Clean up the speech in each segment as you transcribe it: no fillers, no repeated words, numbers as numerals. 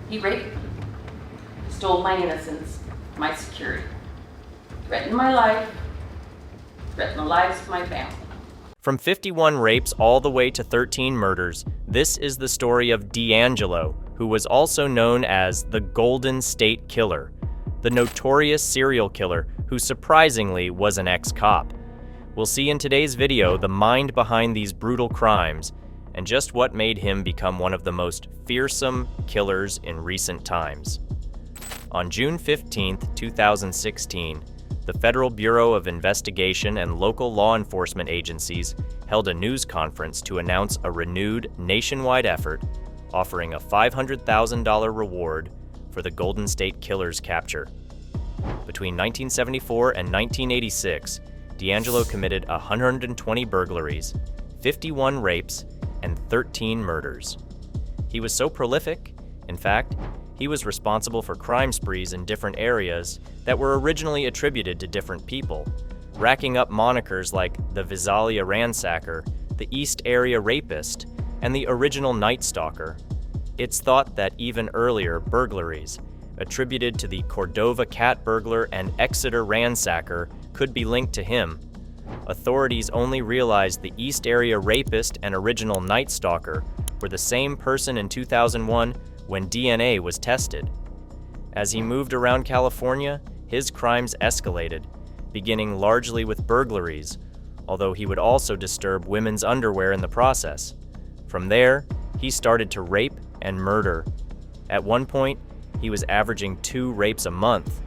He raped me, stole my innocence, my security, threatened my life, threatened the lives of my family. From 51 rapes all the way to 13 murders, this is the story of DeAngelo, who was also known as the Golden State Killer, the notorious serial killer who surprisingly was an ex-cop. We'll see in today's video the mind behind these brutal crimes and just what made him become one of the most fearsome killers in recent times. On June 15, 2016, the Federal Bureau of Investigation and local law enforcement agencies held a news conference to announce a renewed nationwide effort offering a $500,000 reward for the Golden State Killer's capture. Between 1974 and 1986, DeAngelo committed 120 burglaries, 51 rapes, and 13 murders. He was so prolific, in fact, he was responsible for crime sprees in different areas that were originally attributed to different people, racking up monikers like the Visalia Ransacker, the East Area Rapist, and the original Night Stalker. It's thought that even earlier burglaries, attributed to the Cordova Cat Burglar and Exeter Ransacker, could be linked to him. Authorities only realized the East Area Rapist and original Night Stalker were the same person in 2001 when DNA was tested. As he moved around California, his crimes escalated, beginning largely with burglaries, although he would also disturb women's underwear in the process. From there, he started to rape and murder. At one point, he was averaging 2 rapes a month.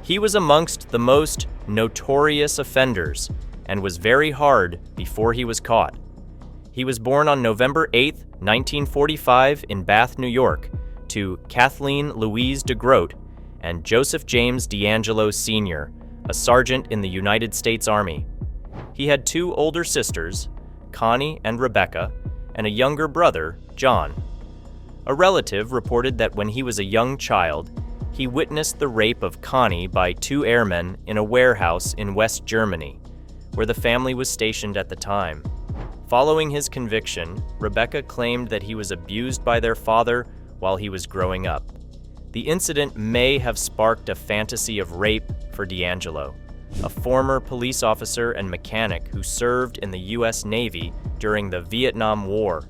He was amongst the most notorious offenders and was very hard before he was caught. He was born on November 8, 1945 in Bath, New York, to Kathleen Louise DeGroat and Joseph James DeAngelo Sr., a sergeant in the United States Army. He had 2 older sisters, Connie and Rebecca, and a younger brother, John. A relative reported that when he was a young child, he witnessed the rape of Connie by 2 airmen in a warehouse in West Germany, where the family was stationed at the time. Following his conviction, Rebecca claimed that he was abused by their father while he was growing up. The incident may have sparked a fantasy of rape for DeAngelo, a former police officer and mechanic who served in the U.S. Navy during the Vietnam War,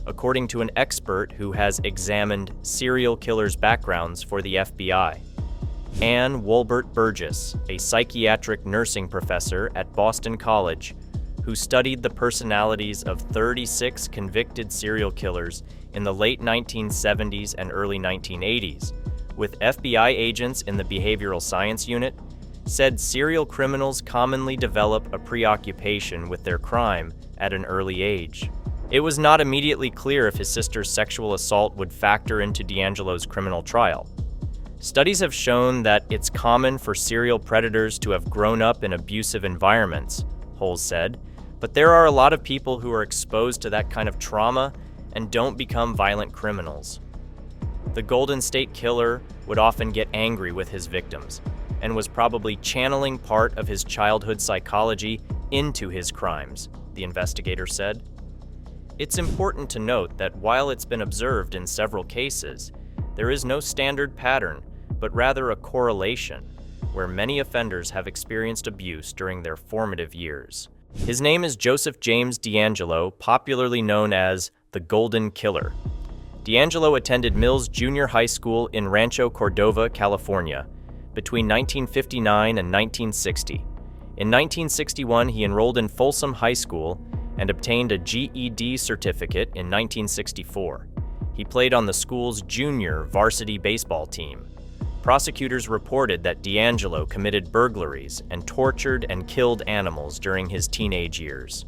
according to an expert who has examined serial killers' backgrounds for the FBI. Ann Wolbert Burgess, a psychiatric nursing professor at Boston College, who studied the personalities of 36 convicted serial killers in the late 1970s and early 1980s, with FBI agents in the Behavioral Science Unit, said serial criminals commonly develop a preoccupation with their crime at an early age. It was not immediately clear if his sister's sexual assault would factor into DeAngelo's criminal trial. Studies have shown that it's common for serial predators to have grown up in abusive environments, Holes said, but there are a lot of people who are exposed to that kind of trauma and don't become violent criminals. The Golden State Killer would often get angry with his victims and was probably channeling part of his childhood psychology into his crimes, the investigator said. It's important to note that while it's been observed in several cases, there is no standard pattern, but rather a correlation, where many offenders have experienced abuse during their formative years. His name is Joseph James DeAngelo, popularly known as the Golden Killer. DeAngelo attended Mills Junior High School in Rancho Cordova, California, between 1959 and 1960. In 1961, he enrolled in Folsom High School and obtained a GED certificate in 1964. He played on the school's junior varsity baseball team. Prosecutors reported that DeAngelo committed burglaries and tortured and killed animals during his teenage years.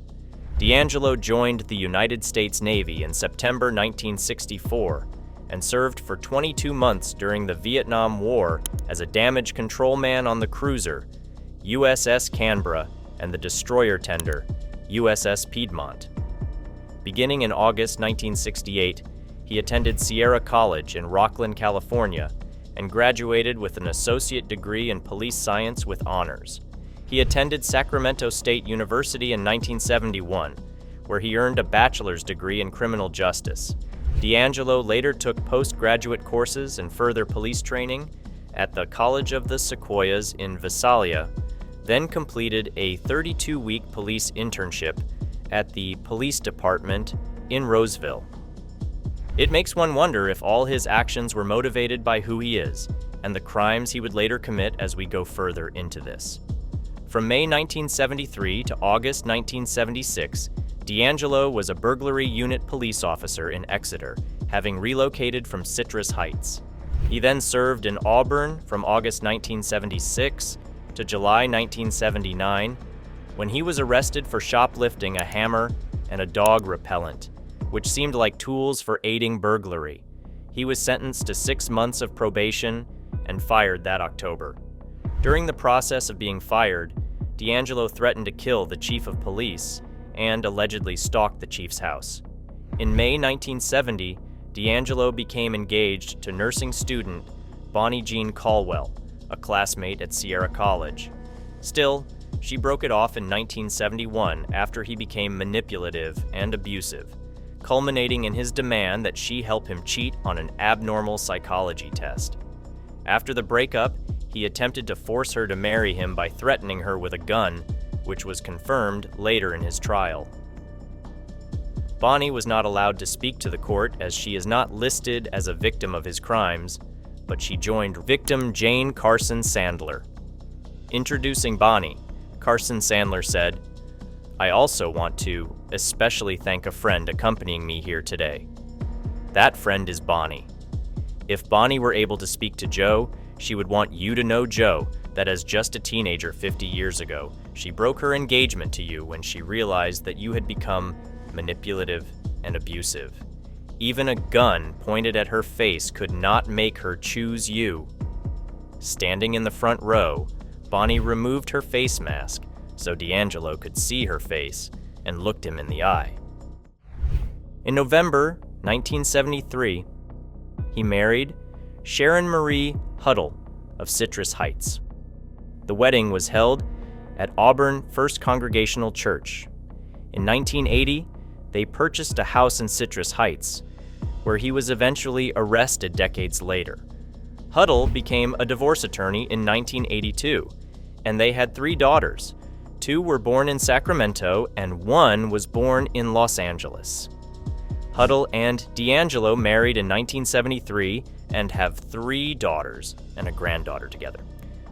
DeAngelo joined the United States Navy in September 1964 and served for 22 months during the Vietnam War as a damage control man on the cruiser USS Canberra and the destroyer tender USS Piedmont. Beginning in August 1968, he attended Sierra College in Rocklin, California, and graduated with an associate degree in police science with honors. He attended Sacramento State University in 1971, where he earned a bachelor's degree in criminal justice. D'Angelo later took postgraduate courses and further police training at the College of the Sequoias in Visalia, then completed a 32-week police internship at the police department in Roseville. It makes one wonder if all his actions were motivated by who he is and the crimes he would later commit as we go further into this. From May 1973 to August 1976, D'Angelo was a burglary unit police officer in Exeter, having relocated from Citrus Heights. He then served in Auburn from August 1976 to July 1979, when he was arrested for shoplifting a hammer and a dog repellent, which seemed like tools for aiding burglary. He was sentenced to 6 months of probation and fired that October. During the process of being fired, D'Angelo threatened to kill the chief of police and allegedly stalked the chief's house. In May 1970, D'Angelo became engaged to nursing student Bonnie Jean Caldwell, a classmate at Sierra College. Still, she broke it off in 1971 after he became manipulative and abusive, culminating in his demand that she help him cheat on an abnormal psychology test. After the breakup, he attempted to force her to marry him by threatening her with a gun, which was confirmed later in his trial. Bonnie was not allowed to speak to the court as she is not listed as a victim of his crimes, but she joined victim Jane Carson Sandler. Introducing Bonnie, Carson Sandler said, "I also want to especially thank a friend accompanying me here today. That friend is Bonnie. If Bonnie were able to speak to Joe, she would want you to know, Joe, that as just a teenager 50 years ago, she broke her engagement to you when she realized that you had become manipulative and abusive. Even a gun pointed at her face could not make her choose you." Standing in the front row, Bonnie removed her face mask so D'Angelo could see her face and looked him in the eye. In November 1973, he married Sharon Marie Huddle of Citrus Heights. The wedding was held at Auburn First Congregational Church. In 1980, they purchased a house in Citrus Heights, where he was eventually arrested decades later. Huddle became a divorce attorney in 1982, and they had 3 daughters. 2 were born in Sacramento, and 1 was born in Los Angeles. Huddle and D'Angelo married in 1973 and have 3 daughters and a granddaughter together.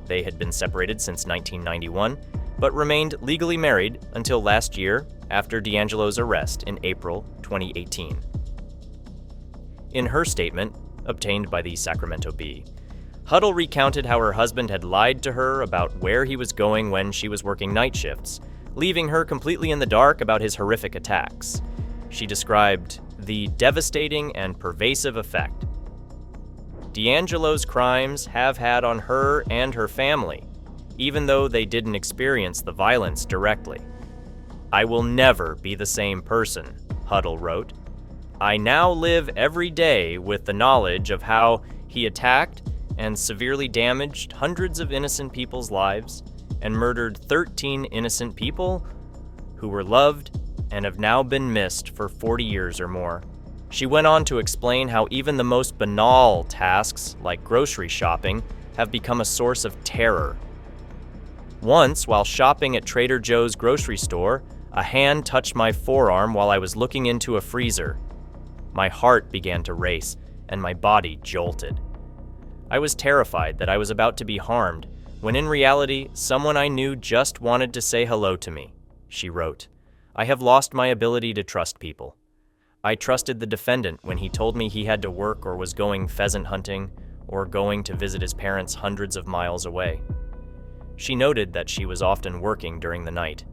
They had been separated since 1991, but remained legally married until last year after D'Angelo's arrest in April 2018. In her statement, obtained by the Sacramento Bee, Huddle recounted how her husband had lied to her about where he was going when she was working night shifts, leaving her completely in the dark about his horrific attacks. She described the devastating and pervasive effect D'Angelo's crimes have had on her and her family, even though they didn't experience the violence directly. "I will never be the same person," Huddle wrote. "I now live every day with the knowledge of how he attacked and severely damaged hundreds of innocent people's lives and murdered 13 innocent people who were loved and have now been missed for 40 years or more." She went on to explain how even the most banal tasks, like grocery shopping, have become a source of terror. "Once, while shopping at Trader Joe's grocery store, a hand touched my forearm while I was looking into a freezer. My heart began to race, and my body jolted. I was terrified that I was about to be harmed, when in reality, someone I knew just wanted to say hello to me," she wrote. "I have lost my ability to trust people. I trusted the defendant when he told me he had to work or was going pheasant hunting or going to visit his parents hundreds of miles away." She noted that she was often working during the night,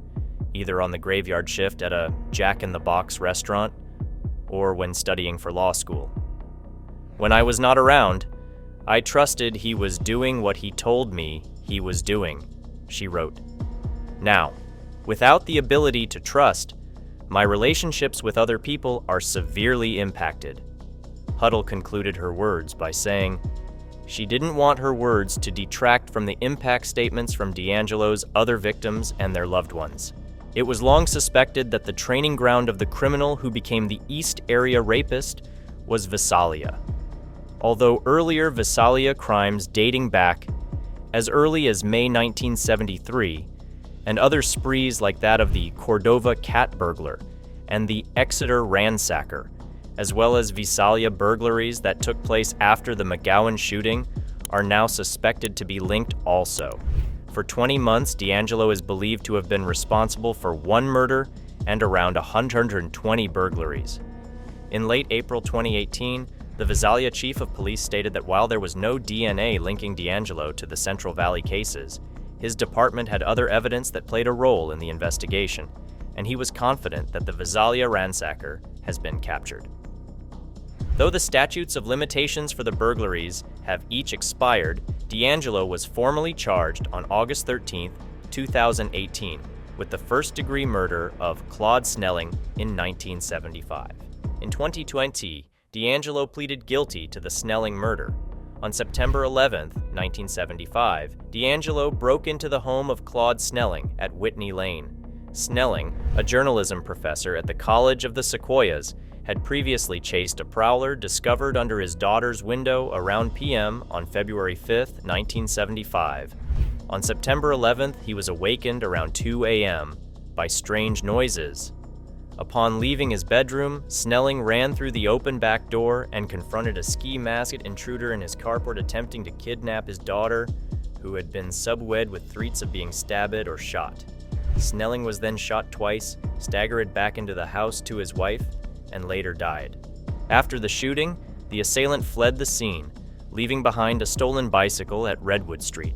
either on the graveyard shift at a Jack-in-the-Box restaurant or when studying for law school. "When I was not around, I trusted he was doing what he told me he was doing," she wrote. Now, without the ability to trust, my relationships with other people are severely impacted. Huddle concluded her words by saying, she didn't want her words to detract from the impact statements from D'Angelo's other victims and their loved ones. It was long suspected that the training ground of the criminal who became the East Area rapist was Visalia. Although earlier Visalia crimes dating back as early as May 1973, and other sprees like that of the Cordova cat burglar and the Exeter ransacker, as well as Visalia burglaries that took place after the McGowan shooting, are now suspected to be linked also. For 20 months, DeAngelo is believed to have been responsible for 1 murder and around 120 burglaries. In late April 2018, the Visalia chief of police stated that while there was no DNA linking DeAngelo to the Central Valley cases, his department had other evidence that played a role in the investigation, and he was confident that the Visalia ransacker has been captured. Though the statutes of limitations for the burglaries have each expired, DeAngelo was formally charged on August 13, 2018, with the first-degree murder of Claude Snelling in 1975. In 2020, DeAngelo pleaded guilty to the Snelling murder. On September 11, 1975, DeAngelo broke into the home of Claude Snelling at Whitney Lane. Snelling, a journalism professor at the College of the Sequoias, had previously chased a prowler discovered under his daughter's window around p.m. on February 5, 1975. On September 11th, he was awakened around 2 a.m. by strange noises. Upon leaving his bedroom, Snelling ran through the open back door and confronted a ski-masked intruder in his carport attempting to kidnap his daughter, who had been subwed with threats of being stabbed or shot. Snelling was then shot twice, staggered back into the house to his wife, and later died. After the shooting, the assailant fled the scene, leaving behind a stolen bicycle at Redwood Street.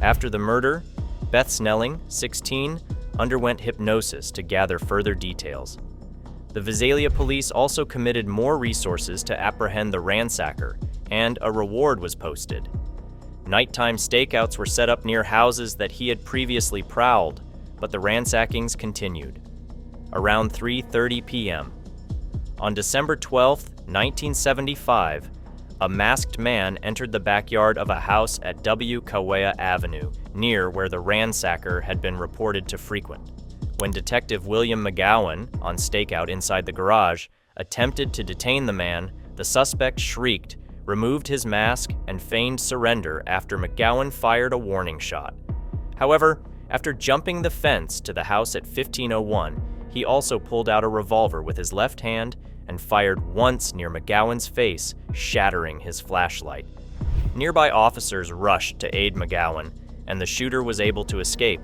After the murder, Beth Snelling, 16, underwent hypnosis to gather further details. The Visalia police also committed more resources to apprehend the ransacker, and a reward was posted. Nighttime stakeouts were set up near houses that he had previously prowled, but the ransackings continued. Around 3:30 p.m., on December 12, 1975, a masked man entered the backyard of a house at W. Kaweah Avenue, near where the ransacker had been reported to frequent. When Detective William McGowan, on stakeout inside the garage, attempted to detain the man, the suspect shrieked, removed his mask, and feigned surrender after McGowan fired a warning shot. However, after jumping the fence to the house at 1501, he also pulled out a revolver with his left hand and fired once near McGowan's face, shattering his flashlight. Nearby officers rushed to aid McGowan, and the shooter was able to escape.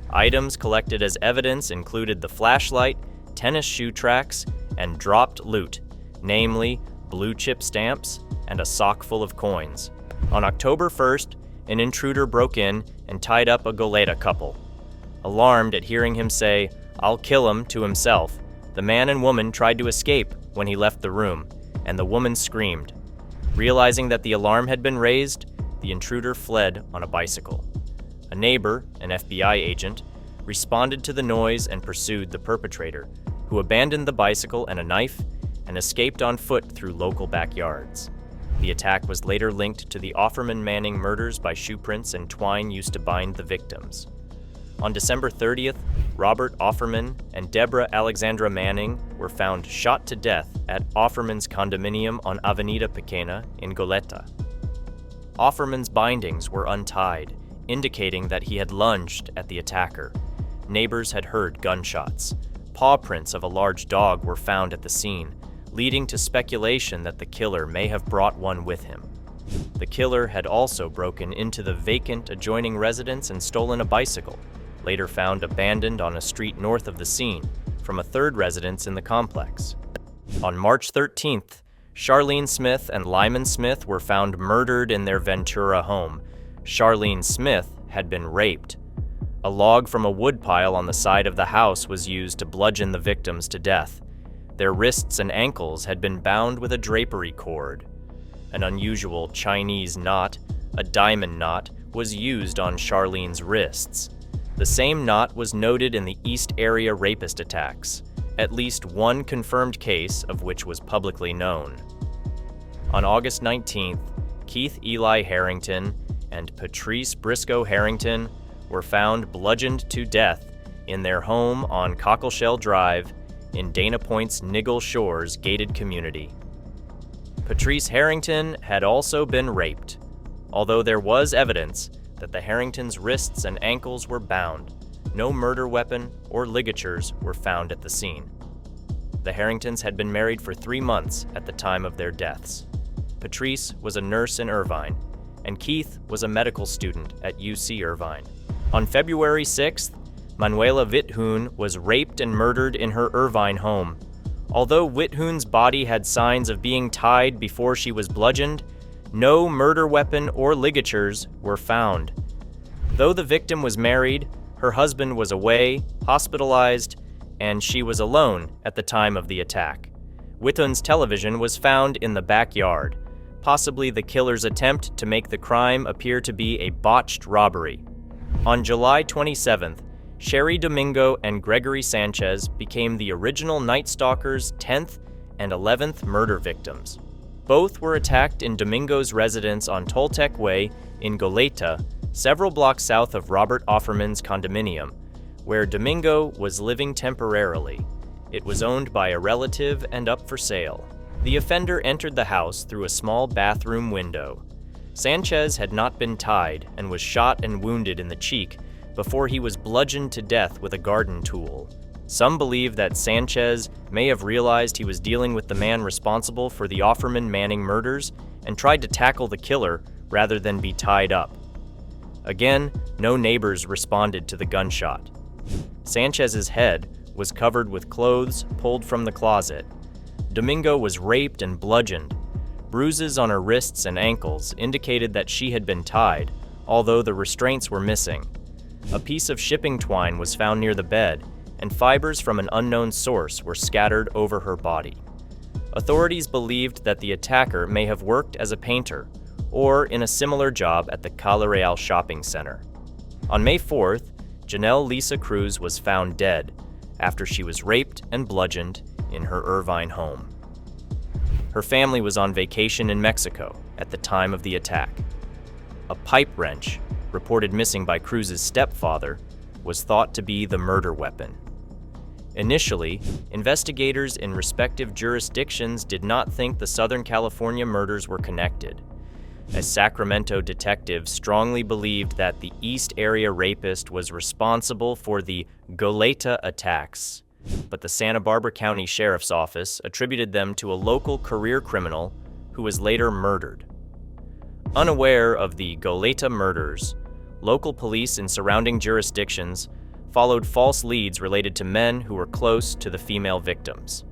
Items collected as evidence included the flashlight, tennis shoe tracks, and dropped loot, namely blue chip stamps and a sock full of coins. On October 1st, an intruder broke in and tied up a Goleta couple. Alarmed at hearing him say, "I'll kill him," to himself, the man and woman tried to escape when he left the room, and the woman screamed. Realizing that the alarm had been raised, the intruder fled on a bicycle. A neighbor, an FBI agent, responded to the noise and pursued the perpetrator, who abandoned the bicycle and a knife and escaped on foot through local backyards. The attack was later linked to the Offerman Manning murders by shoe prints and twine used to bind the victims. On December 30th, Robert Offerman and Deborah Alexandra Manning were found shot to death at Offerman's condominium on Avenida Pequena in Goleta. Offerman's bindings were untied, indicating that he had lunged at the attacker. Neighbors had heard gunshots. Paw prints of a large dog were found at the scene, leading to speculation that the killer may have brought one with him. The killer had also broken into the vacant adjoining residence and stolen a bicycle, later found abandoned on a street north of the scene, from a third residence in the complex. On March 13th, Charlene Smith and Lyman Smith were found murdered in their Ventura home. Charlene Smith had been raped. A log from a woodpile on the side of the house was used to bludgeon the victims to death. Their wrists and ankles had been bound with a drapery cord. An unusual Chinese knot, a diamond knot, was used on Charlene's wrists. The same knot was noted in the East Area rapist attacks, at least one confirmed case of which was publicly known. On August 19th, Keith Eli Harrington and Patrice Briscoe Harrington were found bludgeoned to death in their home on Cockleshell Drive in Dana Point's Niggle Shores gated community. Patrice Harrington had also been raped, although there was evidence that the Harringtons' wrists and ankles were bound. No murder weapon or ligatures were found at the scene. The Harringtons had been married for 3 months at the time of their deaths. Patrice was a nurse in Irvine, and Keith was a medical student at UC Irvine. On February 6th, Manuela Withoon was raped and murdered in her Irvine home. Although Withoon's body had signs of being tied before she was bludgeoned, no murder weapon or ligatures were found. Though the victim was married, her husband was away, hospitalized, and she was alone at the time of the attack. Withoon's television was found in the backyard, possibly the killer's attempt to make the crime appear to be a botched robbery. On July 27th, Sherry Domingo and Gregory Sanchez became the original Night Stalkers' 10th and 11th murder victims. Both were attacked in Domingo's residence on Toltec Way in Goleta, several blocks south of Robert Offerman's condominium, where Domingo was living temporarily. It was owned by a relative and up for sale. The offender entered the house through a small bathroom window. Sanchez had not been tied and was shot and wounded in the cheek before he was bludgeoned to death with a garden tool. Some believe that Sanchez may have realized he was dealing with the man responsible for the Offerman-Manning murders and tried to tackle the killer rather than be tied up. Again, no neighbors responded to the gunshot. Sanchez's head was covered with clothes pulled from the closet. Domingo was raped and bludgeoned. Bruises on her wrists and ankles indicated that she had been tied, although the restraints were missing. A piece of shipping twine was found near the bed, and fibers from an unknown source were scattered over her body. Authorities believed that the attacker may have worked as a painter or in a similar job at the Cala Real shopping center. On May 4th, Janelle Lisa Cruz was found dead after she was raped and bludgeoned in her Irvine home. Her family was on vacation in Mexico at the time of the attack. A pipe wrench, reported missing by Cruz's stepfather, was thought to be the murder weapon. Initially, investigators in respective jurisdictions did not think the Southern California murders were connected. A Sacramento detective strongly believed that the East Area rapist was responsible for the Goleta attacks, but the Santa Barbara County Sheriff's Office attributed them to a local career criminal who was later murdered. Unaware of the Goleta murders, local police in surrounding jurisdictions followed false leads related to men who were close to the female victims.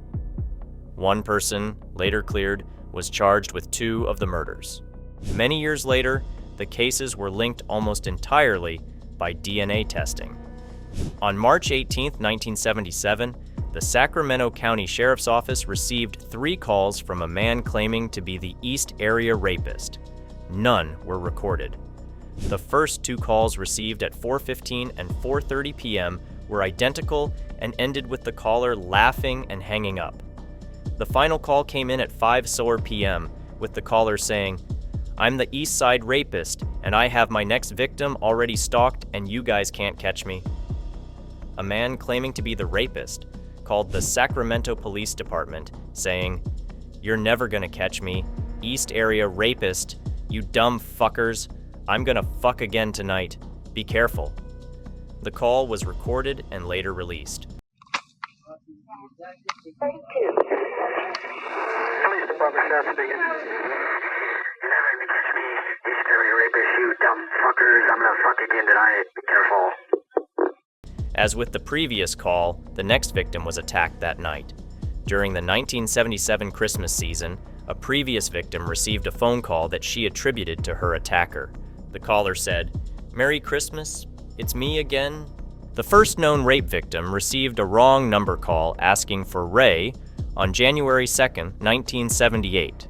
One person, later cleared, was charged with 2 of the murders. Many years later, the cases were linked almost entirely by DNA testing. On March 18, 1977, the Sacramento County Sheriff's Office received 3 calls from a man claiming to be the East Area rapist. None were recorded. The first 2 calls received at 4:15 and 4:30 p.m. were identical and ended with the caller laughing and hanging up. The final call came in at 5:00 p.m. with the caller saying, "I'm the East Side rapist, and I have my next victim already stalked, and you guys can't catch me." A man claiming to be the rapist called the Sacramento Police Department, saying, "You're never gonna catch me, East Area rapist, you dumb fuckers. I'm gonna fuck again tonight. Be careful." The call was recorded and later released. Police Department, Sheriff speaking. You're never gonna catch me, East Area rapist, you dumb fuckers. I'm gonna fuck again tonight. Be careful. As with the previous call, the next victim was attacked that night. During the 1977 Christmas season, a previous victim received a phone call that she attributed to her attacker. The caller said, "Merry Christmas, it's me again." The first known rape victim received a wrong number call asking for Ray on January 2nd, 1978.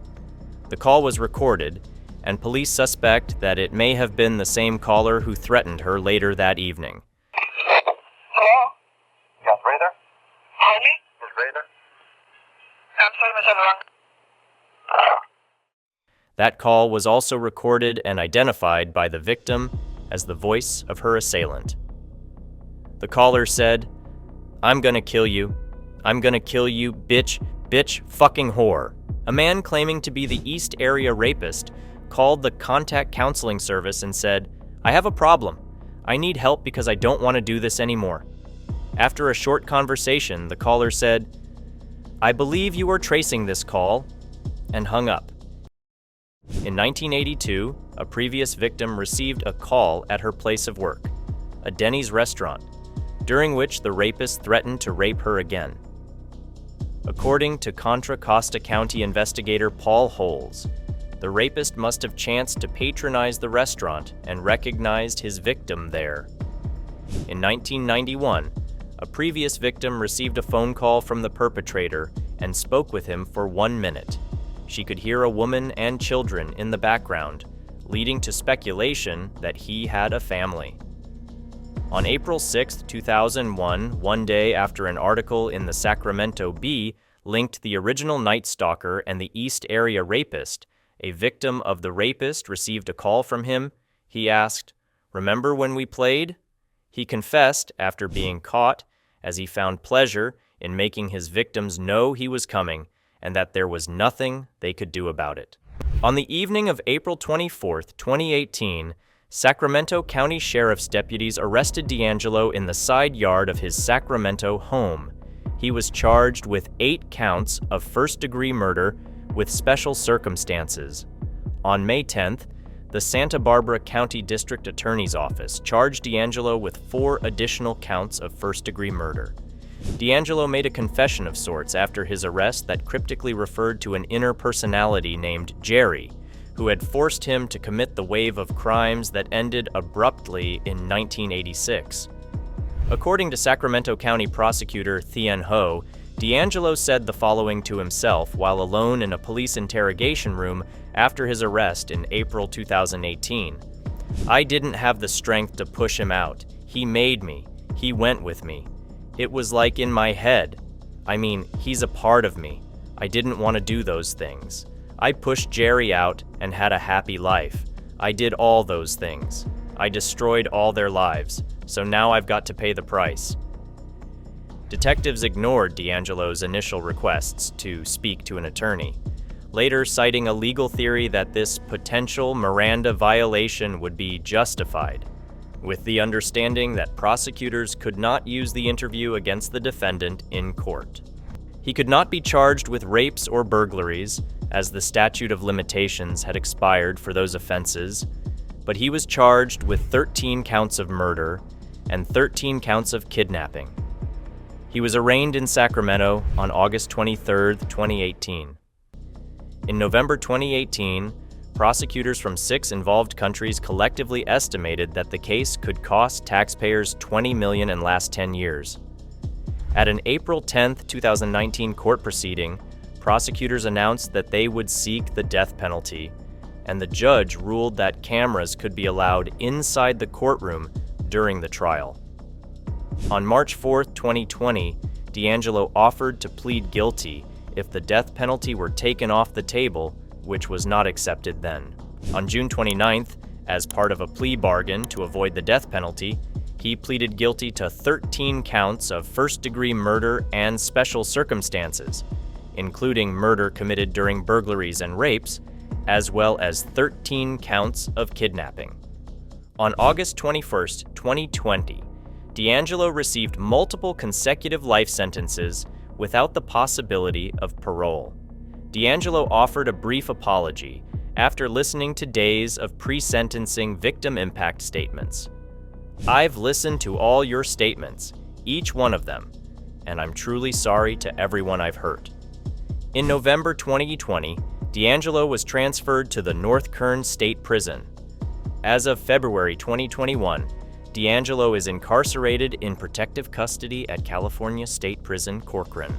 The call was recorded, and police suspect that it may have been the same caller who threatened her later that evening. Hello? Yes, Ray there? Honey? Is Ray there? I'm sorry, Miss Everett. That call was also recorded and identified by the victim as the voice of her assailant. The caller said, "I'm gonna kill you. I'm gonna kill you, bitch, bitch, fucking whore. A man claiming to be the East Area Rapist called the contact counseling service and said, "I have a problem. I need help because I don't want to do this anymore." After a short conversation, the caller said, "I believe you are tracing this call," and hung up. In 1982, a previous victim received a call at her place of work, a Denny's restaurant, during which the rapist threatened to rape her again. According to Contra Costa County investigator Paul Holes, the rapist must have chanced to patronize the restaurant and recognized his victim there. In 1991, a previous victim received a phone call from the perpetrator and spoke with him for 1 minute. She could hear a woman and children in the background, leading to speculation that he had a family. On April 6, 2001, one day after an article in the Sacramento Bee linked the original Night Stalker and the East Area Rapist, a victim of the rapist received a call from him. He asked, "Remember when we played?" He confessed after being caught, as he found pleasure in making his victims know he was coming and that there was nothing they could do about it. On the evening of April 24, 2018, Sacramento County Sheriff's deputies arrested D'Angelo in the side yard of his Sacramento home. He was charged with 8 counts of first-degree murder with special circumstances. On May 10th, the Santa Barbara County District Attorney's Office charged D'Angelo with 4 additional counts of first-degree murder. D'Angelo made a confession of sorts after his arrest that cryptically referred to an inner personality named Jerry, who had forced him to commit the wave of crimes that ended abruptly in 1986. According to Sacramento County Prosecutor Thien Ho, D'Angelo said the following to himself while alone in a police interrogation room after his arrest in April 2018. "I didn't have the strength to push him out. He made me. He went with me. It was like in my head. I mean, he's a part of me. I didn't want to do those things. I pushed Jerry out and had a happy life. I did all those things. I destroyed all their lives, so now I've got to pay the price." Detectives ignored D'Angelo's initial requests to speak to an attorney, later citing a legal theory that this potential Miranda violation would be justified, with the understanding that prosecutors could not use the interview against the defendant in court. He could not be charged with rapes or burglaries, as the statute of limitations had expired for those offenses, but he was charged with 13 counts of murder and 13 counts of kidnapping. He was arraigned in Sacramento on August 23, 2018. In November 2018, prosecutors from 6 involved countries collectively estimated that the case could cost taxpayers $20 million in the last 10 years. At an April 10, 2019 court proceeding, prosecutors announced that they would seek the death penalty, and the judge ruled that cameras could be allowed inside the courtroom during the trial. On March 4, 2020, D'Angelo offered to plead guilty if the death penalty were taken off the table, which was not accepted then. On June 29th, as part of a plea bargain to avoid the death penalty, he pleaded guilty to 13 counts of first-degree murder and special circumstances, including murder committed during burglaries and rapes, as well as 13 counts of kidnapping. On August 21, 2020, D'Angelo received multiple consecutive life sentences without the possibility of parole. D'Angelo offered a brief apology after listening to days of pre-sentencing victim impact statements. "I've listened to all your statements, each one of them, and I'm truly sorry to everyone I've hurt." In November 2020, D'Angelo was transferred to the North Kern State Prison. As of February 2021, D'Angelo is incarcerated in protective custody at California State Prison, Corcoran.